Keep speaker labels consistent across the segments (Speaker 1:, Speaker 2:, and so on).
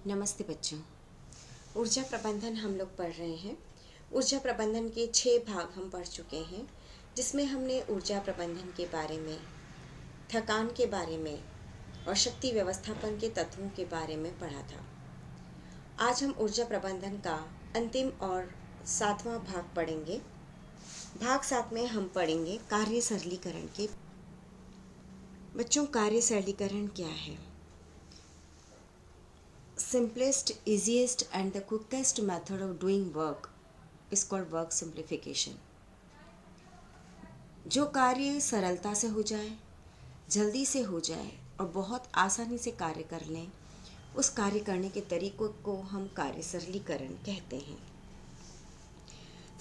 Speaker 1: नमस्ते बच्चों। ऊर्जा प्रबंधन हम लोग पढ़ रहे हैं। ऊर्जा प्रबंधन के 6 भाग हम पढ़ चुके हैं, जिसमें हमने ऊर्जा प्रबंधन के बारे में, थकान के बारे में और शक्ति व्यवस्थापन के तत्वों के बारे में पढ़ा था। आज हम ऊर्जा प्रबंधन का अंतिम और 7वां भाग पढ़ेंगे। भाग 7 में हम पढ़ेंगे कार्य सरलीकरण के। बच्चों, कार्य सरलीकरण क्या है? Simplest, easiest and the quickest method of doing work is called work simplification. जो कार्य सरलता से हो जाए, जल्दी से हो जाए और बहुत आसानी से कार्य कर लें, उस कार्य करने के तरीकों को हम कार्य सरलीकरण कहते हैं।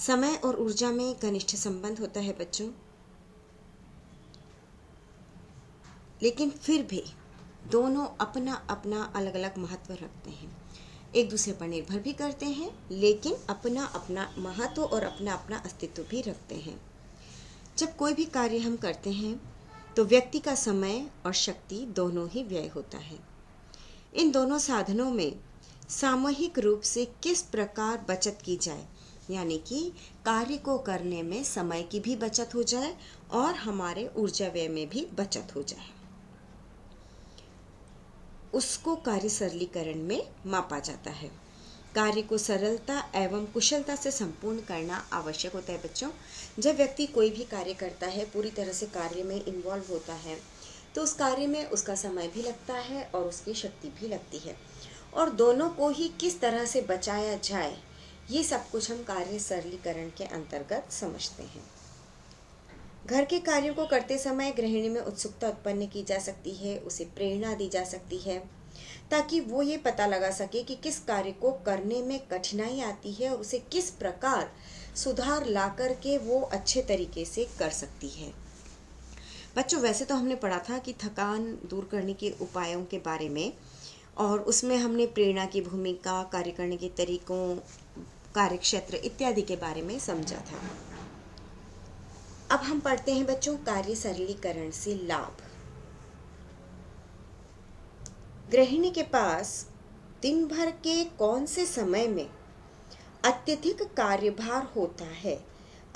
Speaker 1: समय और ऊर्जा में घनिष्ठ संबंध होता है बच्चों, लेकिन फिर भी दोनों अपना अपना अलग अलग महत्व रखते हैं। एक दूसरे पर निर्भर भी करते हैं, लेकिन अपना अपना महत्व और अपना अपना अस्तित्व भी रखते हैं। जब कोई भी कार्य हम करते हैं तो व्यक्ति का समय और शक्ति दोनों ही व्यय होता है। इन दोनों साधनों में सामूहिक रूप से किस प्रकार बचत की जाए, यानी कि कार्य को करने में समय की भी बचत हो जाए और हमारे ऊर्जा व्यय में भी बचत हो जाए, उसको कार्य सरलीकरण में मापा जाता है। कार्य को सरलता एवं कुशलता से संपूर्ण करना आवश्यक होता है बच्चों। जब व्यक्ति कोई भी कार्य करता है, पूरी तरह से कार्य में इन्वॉल्व होता है, तो उस कार्य में उसका समय भी लगता है और उसकी शक्ति भी लगती है, और दोनों को ही किस तरह से बचाया जाए, ये सब कुछ हम कार्य सरलीकरण के अंतर्गत समझते हैं। घर के कार्यों को करते समय गृहिणी में उत्सुकता उत्पन्न की जा सकती है, उसे प्रेरणा दी जा सकती है, ताकि वो ये पता लगा सके कि किस कार्य को करने में कठिनाई आती है और उसे किस प्रकार सुधार ला करके वो अच्छे तरीके से कर सकती है। बच्चों, वैसे तो हमने पढ़ा था कि थकान दूर करने के उपायों के बारे में, और उसमें हमने प्रेरणा की भूमिका, कार्य करने के तरीकों, कार्यक्षेत्र इत्यादि के बारे में समझा था। अब हम पढ़ते हैं बच्चों कार्य सरलीकरण से लाभ। गृहिणी के पास दिन भर के कौन से समय में अत्यधिक कार्यभार होता है?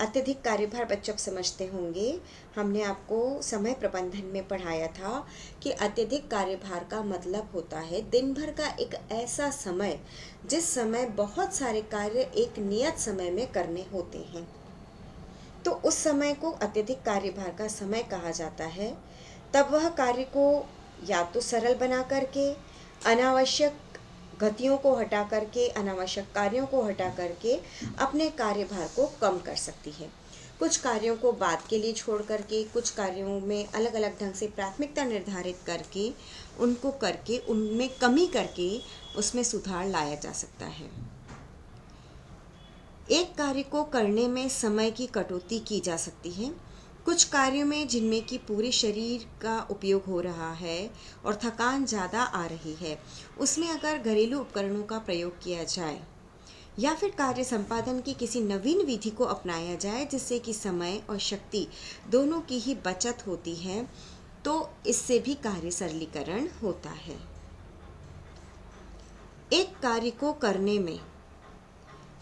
Speaker 1: अत्यधिक कार्यभार बच्चों आप समझते होंगे, हमने आपको समय प्रबंधन में पढ़ाया था कि अत्यधिक कार्यभार का मतलब होता है दिन भर का एक ऐसा समय जिस समय बहुत सारे कार्य एक नियत समय में करने होते हैं, तो उस समय को अत्यधिक कार्यभार का समय कहा जाता है। तब वह कार्य को या तो सरल बना करके, अनावश्यक गतियों को हटा करके, अनावश्यक कार्यों को हटा करके अपने कार्यभार को कम कर सकती है। कुछ कार्यों को बाद के लिए छोड़ करके, कुछ कार्यों में अलग अलग ढंग से प्राथमिकता निर्धारित करके, उनको करके उनमें कमी करके उसमें सुधार लाया जा सकता है। एक कार्य को करने में समय की कटौती की जा सकती है। कुछ कार्यों में जिनमें कि पूरे शरीर का उपयोग हो रहा है और थकान ज़्यादा आ रही है, उसमें अगर घरेलू उपकरणों का प्रयोग किया जाए या फिर कार्य संपादन की किसी नवीन विधि को अपनाया जाए जिससे कि समय और शक्ति दोनों की ही बचत होती है, तो इससे भी कार्य सरलीकरण होता है। एक कार्य को करने में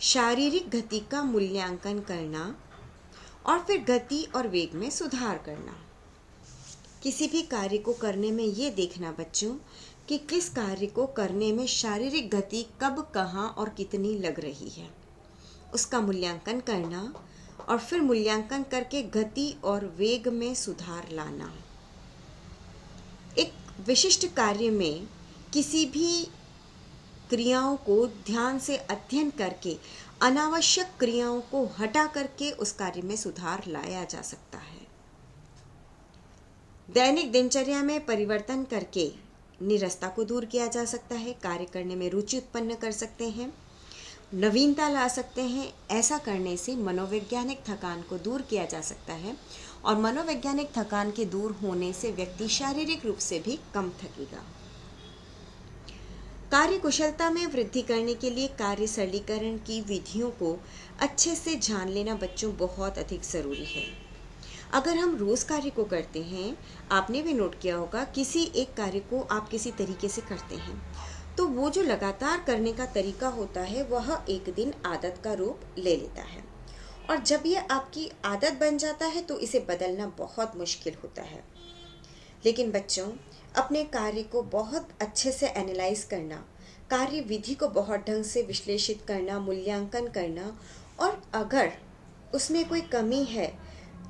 Speaker 1: शारीरिक गति का मूल्यांकन करना और फिर गति और वेग में सुधार करना। किसी भी कार्य को करने में ये देखना बच्चों कि किस कार्य को करने में शारीरिक गति कब, कहाँ और कितनी लग रही है, उसका मूल्यांकन करना और फिर मूल्यांकन करके गति और वेग में सुधार लाना। एक विशिष्ट कार्य में किसी भी क्रियाओं को ध्यान से अध्ययन करके अनावश्यक क्रियाओं को हटा करके उस कार्य में सुधार लाया जा सकता है। दैनिक दिनचर्या में परिवर्तन करके नीरसता को दूर किया जा सकता है, कार्य करने में रुचि उत्पन्न कर सकते हैं, नवीनता ला सकते हैं। ऐसा करने से मनोवैज्ञानिक थकान को दूर किया जा सकता है, और मनोवैज्ञानिक थकान के दूर होने से व्यक्ति शारीरिक रूप से भी कम थकेगा। कार्य कुशलता में वृद्धि करने के लिए कार्य सरलीकरण की विधियों को अच्छे से जान लेना बच्चों बहुत अधिक ज़रूरी है। अगर हम रोज़ कार्य को करते हैं, आपने भी नोट किया होगा, किसी एक कार्य को आप किसी तरीके से करते हैं, तो वो जो लगातार करने का तरीका होता है वह एक दिन आदत का रूप ले लेता है, और जब ये आपकी आदत बन जाता है तो इसे बदलना बहुत मुश्किल होता है। लेकिन बच्चों, अपने कार्य को बहुत अच्छे से एनालाइज करना, कार्य विधि को बहुत ढंग से विश्लेषित करना, मूल्यांकन करना, और अगर उसमें कोई कमी है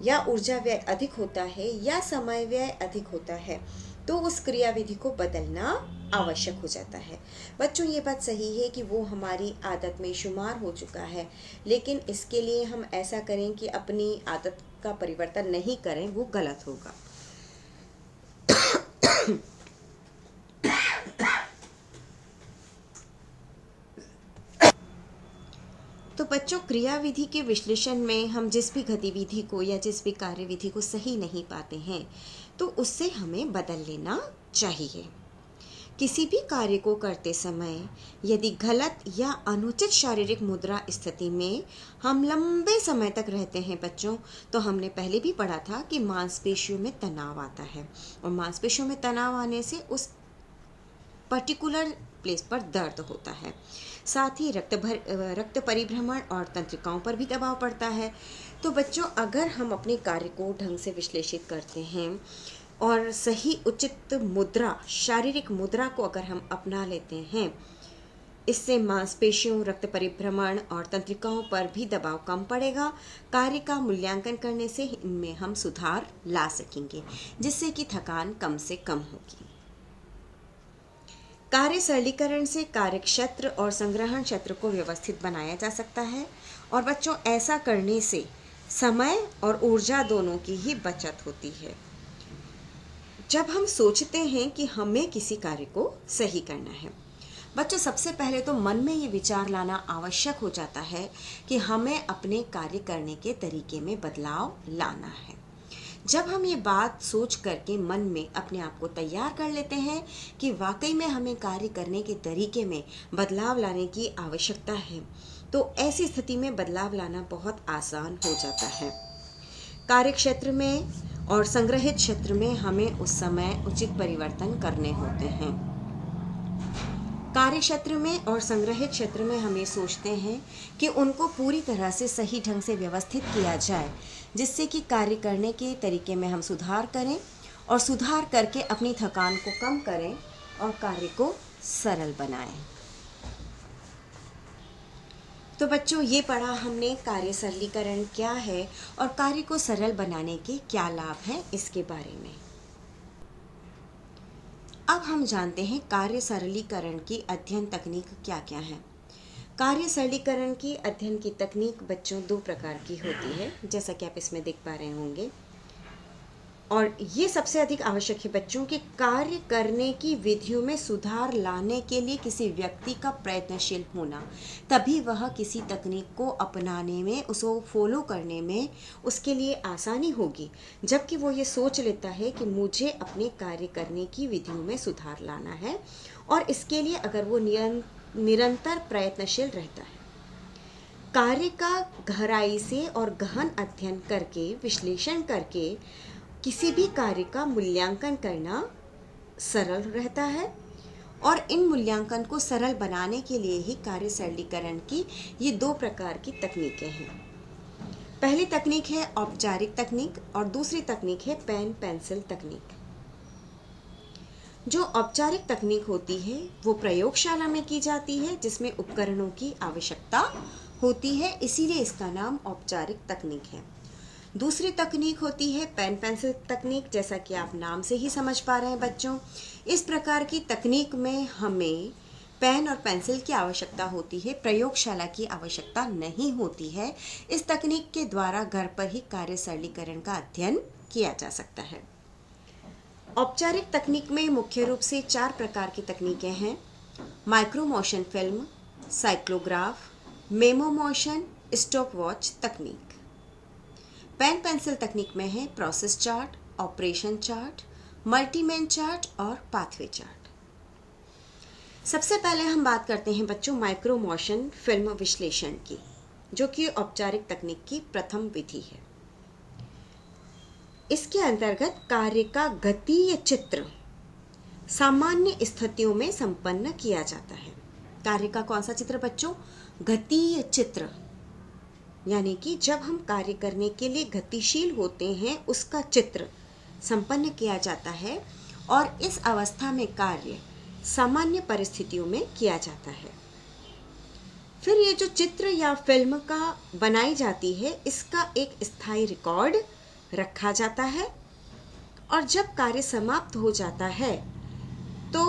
Speaker 1: या ऊर्जा व्यय अधिक होता है या समय व्यय अधिक होता है तो उस क्रियाविधि को बदलना आवश्यक हो जाता है। बच्चों, ये बात सही है कि वो हमारी आदत में शुमार हो चुका है, लेकिन इसके लिए हम ऐसा करें कि अपनी आदत का परिवर्तन नहीं करें, वो गलत होगा। तो बच्चों, क्रियाविधि के विश्लेषण में हम जिस भी गतिविधि को या जिस भी कार्यविधि को सही नहीं पाते हैं तो उससे हमें बदल लेना चाहिए। किसी भी कार्य को करते समय यदि गलत या अनुचित शारीरिक मुद्रा स्थिति में हम लंबे समय तक रहते हैं बच्चों, तो हमने पहले भी पढ़ा था कि मांसपेशियों में तनाव आता है, और मांसपेशियों में तनाव आने से उस पर्टिकुलर प्लेस पर दर्द होता है। साथ ही रक्त परिभ्रमण और तंत्रिकाओं पर भी दबाव पड़ता है। तो बच्चों, अगर हम अपने कार्य को ढंग से विश्लेषित करते हैं और सही उचित मुद्रा, शारीरिक मुद्रा को अगर हम अपना लेते हैं, इससे मांसपेशियों, रक्त परिभ्रमण और तंत्रिकाओं पर भी दबाव कम पड़ेगा। कार्य का मूल्यांकन करने से इनमें हम सुधार ला सकेंगे, जिससे कि थकान कम से कम होगी। कार्य सरलीकरण से कार्यक्षेत्र और संग्रहण क्षेत्र को व्यवस्थित बनाया जा सकता है, और बच्चों, ऐसा करने से समय और ऊर्जा दोनों की ही बचत होती है। जब हम सोचते हैं कि हमें किसी कार्य को सही करना है बच्चों, सबसे पहले तो मन में ये विचार लाना आवश्यक हो जाता है कि हमें अपने कार्य करने के तरीके में बदलाव लाना है। जब हम ये बात सोच करके मन में अपने आप को तैयार कर लेते हैं कि वाकई में हमें कार्य करने के तरीके में बदलाव लाने की आवश्यकता है, तो ऐसी स्थिति में बदलाव लाना बहुत आसान हो जाता है। कार्य क्षेत्र में और संग्रहित क्षेत्र में हमें उस समय उचित परिवर्तन करने होते हैं। कार्य क्षेत्र में और संग्रहित क्षेत्र में हम ये सोचते हैं कि उनको पूरी तरह से सही ढंग से व्यवस्थित किया जाए, जिससे कि कार्य करने के तरीके में हम सुधार करें और सुधार करके अपनी थकान को कम करें और कार्य को सरल बनाएं। तो बच्चों, ये पढ़ा हमने कार्य सरलीकरण क्या है और कार्य को सरल बनाने के क्या लाभ हैं इसके बारे में। अब हम जानते हैं कार्य सरलीकरण की अध्ययन तकनीक क्या क्या है। कार्य सरलीकरण की अध्ययन की तकनीक बच्चों दो प्रकार की होती है, जैसा कि आप इसमें देख पा रहे होंगे, और ये सबसे अधिक आवश्यक है बच्चों कि कार्य करने की विधियों में सुधार लाने के लिए किसी व्यक्ति का प्रयत्नशील होना, तभी वह किसी तकनीक को अपनाने में, उसको फॉलो करने में उसके लिए आसानी होगी, जबकि वो ये सोच लेता है कि मुझे अपने कार्य करने की विधियों में सुधार लाना है, और इसके लिए अगर वो निरंतर प्रयत्नशील रहता है। कार्य का गहराई से और गहन अध्ययन करके, विश्लेषण करके किसी भी कार्य का मूल्यांकन करना सरल रहता है, और इन मूल्यांकन को सरल बनाने के लिए ही कार्य सरलीकरण की ये दो प्रकार की तकनीकें हैं। पहली तकनीक है औपचारिक तकनीक और दूसरी तकनीक है पेन पेंसिल तकनीक। जो औपचारिक तकनीक होती है वो प्रयोगशाला में की जाती है, जिसमें उपकरणों की आवश्यकता होती है, इसीलिए इसका नाम औपचारिक तकनीक है। दूसरी तकनीक होती है पेन पेंसिल तकनीक, जैसा कि आप नाम से ही समझ पा रहे हैं बच्चों। इस प्रकार की तकनीक में हमें पेन और पेंसिल की आवश्यकता होती है, प्रयोगशाला की आवश्यकता नहीं होती है। इस तकनीक के द्वारा घर पर ही कार्य सरलीकरण का अध्ययन किया जा सकता है। औपचारिक तकनीक में मुख्य रूप से 4 प्रकार की तकनीकें हैं: micro motion film, cyclograph, memo motion, stopwatch तकनीक। पेन पेंसिल तकनीक में है process chart, operation chart, multiman chart और पाथवे चार्ट। सबसे पहले हम बात करते हैं बच्चों माइक्रो मोशन फिल्म विश्लेषण की, जो कि औपचारिक तकनीक की प्रथम विधि है। इसके अंतर्गत कार्य का गतीय चित्र सामान्य स्थितियों में संपन्न किया जाता है। कार्य का कौन सा चित्र बच्चों? गतीय चित्र, यानी कि जब हम कार्य करने के लिए गतिशील होते हैं उसका चित्र संपन्न किया जाता है और इस अवस्था में कार्य सामान्य परिस्थितियों में किया जाता है। फिर ये जो चित्र या फिल्म का बनाई जाती है इसका एक स्थायी रिकॉर्ड रखा जाता है और जब कार्य समाप्त हो जाता है तो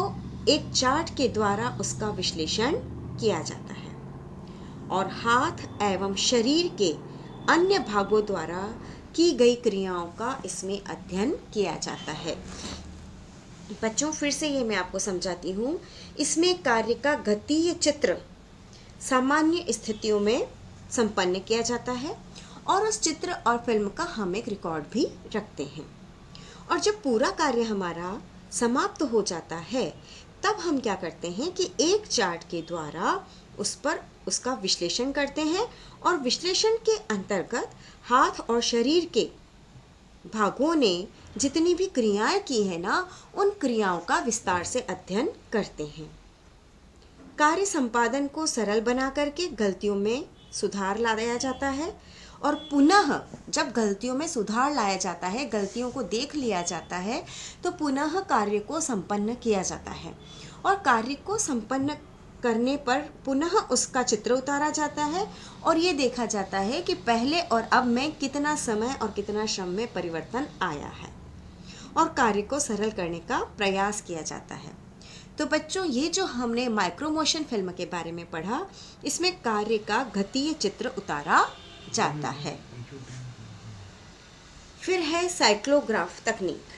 Speaker 1: एक चार्ट के द्वारा उसका विश्लेषण किया जाता है और हाथ एवं शरीर के अन्य भागों द्वारा की गई क्रियाओं का इसमें अध्ययन किया जाता है। बच्चों फिर से ये मैं आपको समझाती हूँ। इसमें कार्य का गतीय चित्र सामान्य स्थितियों में संपन्न किया जाता है और उस चित्र और फिल्म का हम एक रिकॉर्ड भी रखते हैं। और जब पूरा कार्य हमारा समाप्त हो जाता है तब हम क्या करते हैं कि एक चार्ट के द्वारा उस पर उसका विश्लेषण करते हैं और विश्लेषण के अंतर्गत हाथ और शरीर के भागों ने जितनी भी क्रियाएं की है ना, उन क्रियाओं का विस्तार से अध्ययन करते हैं। कार्य संपादन को सरल बना करके गलतियों में सुधार लाया जाता है और पुनः जब गलतियों में सुधार लाया जाता है, गलतियों को देख लिया जाता है, तो पुनः कार्य को संपन्न किया जाता है और कार्य को संपन्न करने पर पुनः उसका चित्र उतारा जाता है और ये देखा जाता है कि पहले और अब में कितना समय और कितना श्रम में परिवर्तन आया है और कार्य को सरल करने का प्रयास किया जाता है। तो बच्चों, ये जो हमने माइक्रोमोशन फिल्म के बारे में पढ़ा, इसमें कार्य का गतीय चित्र उतारा जाता है। फिर है साइक्लोग्राफ तकनीक।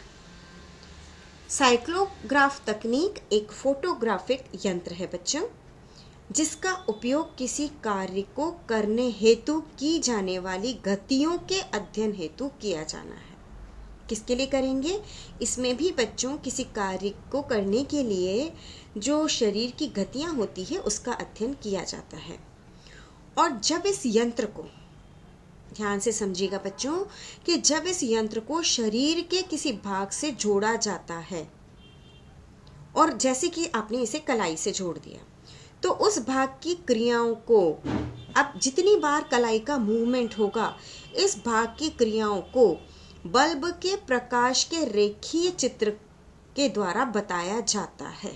Speaker 1: साइक्लोग्राफ तकनीक एक फोटोग्राफिक यंत्र है बच्चों, जिसका उपयोग किसी कार्य को करने हेतु की जाने वाली गतियों के अध्ययन हेतु किया जाना है। किसके लिए करेंगे? इसमें भी बच्चों किसी कार्य को करने के लिए जो शरीर की गतियां होती है उसका अध्ययन किया जाता है। और जब इस यंत्र को, ध्यान से समझिएगा बच्चों, कि जब इस यंत्र को शरीर के किसी भाग से जोड़ा जाता है और जैसे कि आपने इसे कलाई से जोड़ दिया, तो उस भाग की क्रियाओं को, अब जितनी बार कलाई का मूवमेंट होगा, इस भाग की क्रियाओं को बल्ब के प्रकाश के रेखीय चित्र के द्वारा बताया जाता है।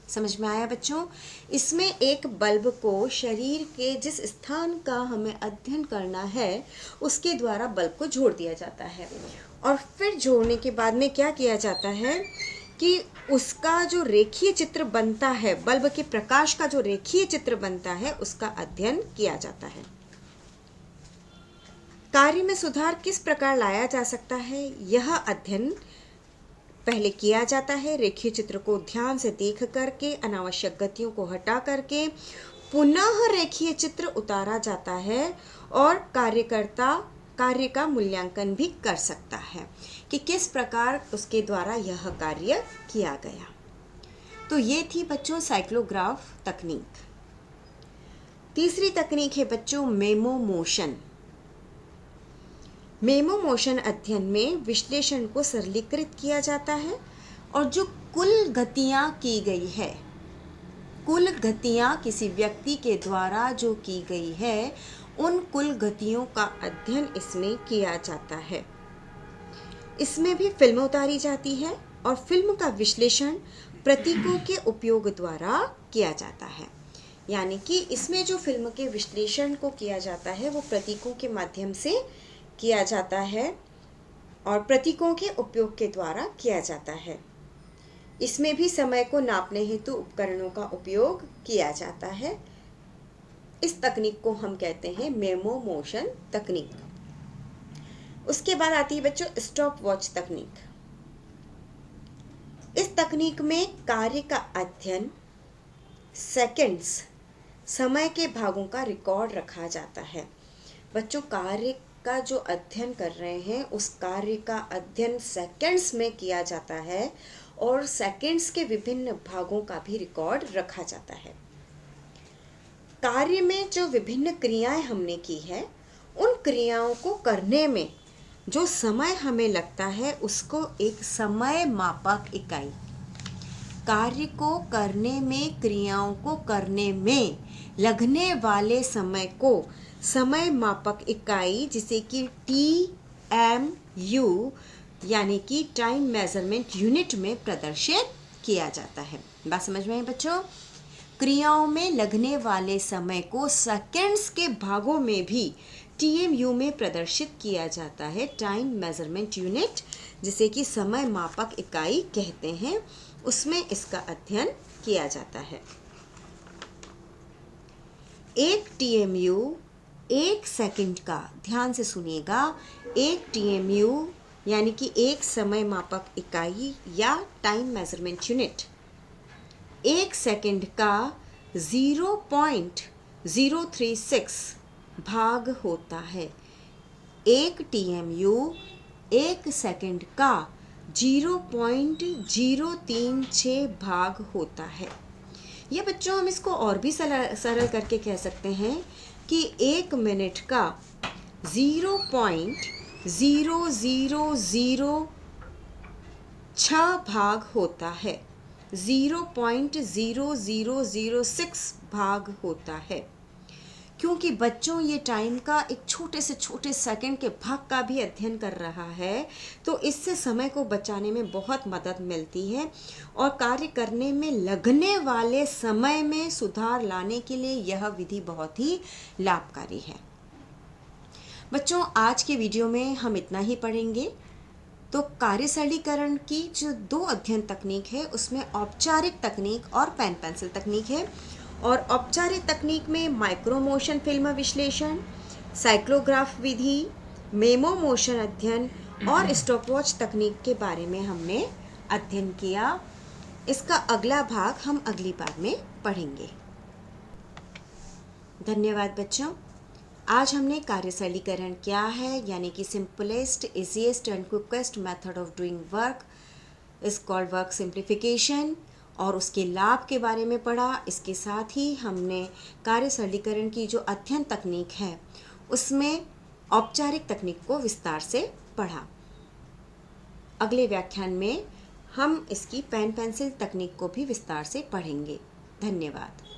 Speaker 1: समझ में आया बच्चों? इसमें एक बल्ब को शरीर के जिस स्थान का हमें अध्ययन करना है उसके द्वारा बल्ब को जोड़ दिया जाता है और फिर जोड़ने के बाद में क्या किया जाता है कि उसका जो रेखीय चित्र बनता है, बल्ब के प्रकाश का जो रेखीय चित्र बनता है, उसका अध्ययन किया जाता है। कार्य में सुधार किस प्रकार लाया जा सकता है, यह अध्ययन पहले किया जाता है। रेखीय चित्र को ध्यान से देख करके, अनावश्यक गतियों को हटा करके पुनः रेखीय चित्र उतारा जाता है और कार्यकर्ता कार्य का मूल्यांकन भी कर सकता है कि किस प्रकार उसके द्वारा यह कार्य किया गया। तो ये थी बच्चों साइक्लोग्राफ तकनीक। तीसरी तकनीक है बच्चों मेमो मोशन। मेमो मोशन अध्ययन में विश्लेषण को सरलीकृत किया जाता है और जो कुल गतियां की गई है, कुल गतियां किसी व्यक्ति के द्वारा जो की गई है, उन कुल गतियों का अध्ययन इसमें किया जाता है। इसमें भी फिल्म उतारी जाती है और फिल्म का विश्लेषण प्रतीकों के उपयोग द्वारा किया जाता है। यानी कि इसमें जो फिल्म के विश्लेषण को किया जाता है वो प्रतीकों के माध्यम से किया जाता है और प्रतीकों के उपयोग के द्वारा किया जाता है। इसमें भी समय को नापने हेतु उपकरणों का उपयोग किया जाता है। इस तकनीक को हम कहते हैं मेमो मोशन तकनीक। उसके बाद आती है बच्चों स्टॉप वॉच तकनीक। इस तकनीक में कार्य का अध्ययन, सेकंड्स, समय के भागों का रिकॉर्ड रखा जाता है। बच्चों, कार्य का जो अध्ययन कर रहे हैं उस कार्य का अध्ययन सेकंड्स में किया जाता है और सेकंड्स के विभिन्न भागों का भी रिकॉर्ड रखा जाता है। कार्य में जो विभिन्न क्रियाएं हमने की है, उन क्रियाओं को करने में जो समय हमें लगता है उसको एक समय मापक इकाई कार्य को करने में, क्रियाओं को करने में लगने वाले समय को समय मापक इकाई जिसे कि TMU यानी कि टाइम मेजरमेंट यूनिट में प्रदर्शित किया जाता है। बात समझ में आई बच्चों? क्रियाओं में लगने वाले समय को सेकंड्स के भागों में भी TMU में प्रदर्शित किया जाता है, टाइम मेजरमेंट यूनिट जिसे कि समय मापक इकाई कहते हैं, उसमें इसका अध्ययन किया जाता है। एक TMU एक सेकंड का, ध्यान से सुनिएगा, एक TMU यानी कि एक समय मापक इकाई या टाइम मेजरमेंट यूनिट एक सेकंड का 0.036 भाग होता है। एक TMU एक सेकंड का 0.036 भाग होता है। ये बच्चों हम इसको और भी सरल करके कह सकते हैं कि एक मिनट का 0.0006 भाग होता है, 0.0006 भाग होता है। क्योंकि बच्चों ये टाइम का एक छोटे से छोटे सेकंड के भाग का भी अध्ययन कर रहा है, तो इससे समय को बचाने में बहुत मदद मिलती है और कार्य करने में लगने वाले समय में सुधार लाने के लिए यह विधि बहुत ही लाभकारी है। बच्चों आज के वीडियो में हम इतना ही पढ़ेंगे। तो कार्य सरलीकरण की जो 2 अध्ययन तकनीक है उसमें औपचारिक तकनीक और पेन पेंसिल तकनीक है। और औपचारिक तकनीक में माइक्रो मोशन फिल्म विश्लेषण, साइक्लोग्राफ विधि, मेमो मोशन अध्ययन और स्टॉपवॉच तकनीक के बारे में हमने अध्ययन किया। इसका अगला भाग हम अगली बार में पढ़ेंगे। धन्यवाद बच्चों। आज हमने कार्य सरलीकरण क्या है यानी कि simplest, easiest and quickest method of doing work is called work simplification और उसके लाभ के बारे में पढ़ा। इसके साथ ही हमने कार्य सरलीकरण की जो अध्ययन तकनीक है उसमें औपचारिक तकनीक को विस्तार से पढ़ा। अगले व्याख्यान में हम इसकी पेन पेंसिल तकनीक को भी विस्तार से पढ़ेंगे। धन्यवाद।